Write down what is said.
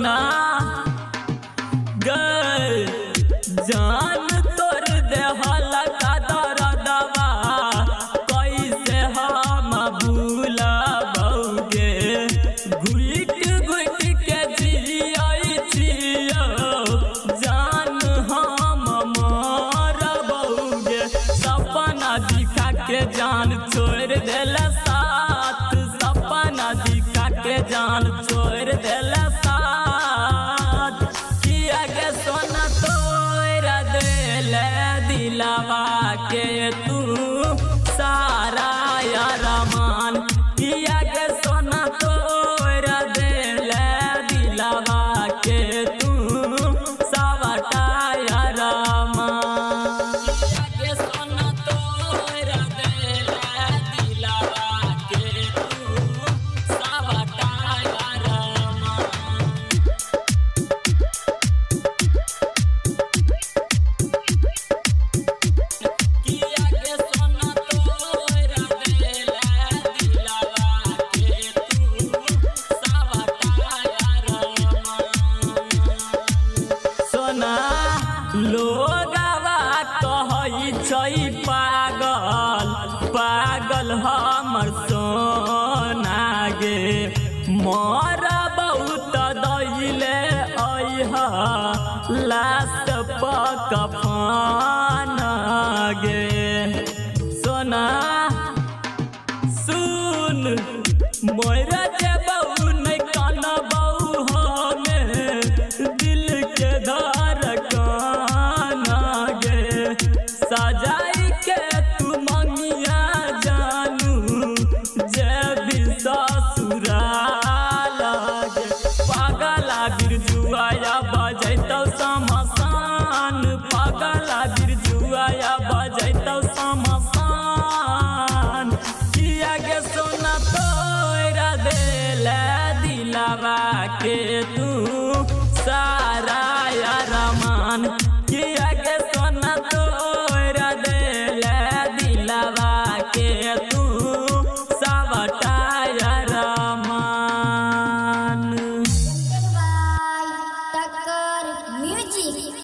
सोना गए जान तोर देहल का दर्दवा कैसे हम भूलबौगे घुट घुट के जियै छियौ जान हम मरबौगे सपना दिखा के जान छोड़ देला साथ सपना दिखा के जान छोड़ देला साथ किया के सोना तोरा देले दिलवा के तू सारा अरमान किया के सोना तोरा देले दिलवा के तू सबटा अरमान लोगवा कहै छै पागल पागल हमर सोना गे मर बहुत दैले अइहा लास्ट पकफान गे सोना सुन मोर जेबौ नहीं कनबौ हमे दिल के धड़कन गे सजाई के तू मंगिया जानू जे भी ससुराल गे पागला बिरजुआ बजैतौ शमशान पागला बिरजुआ बजैतौ शमशान किया के सोना तोरा देले दिलवा के तू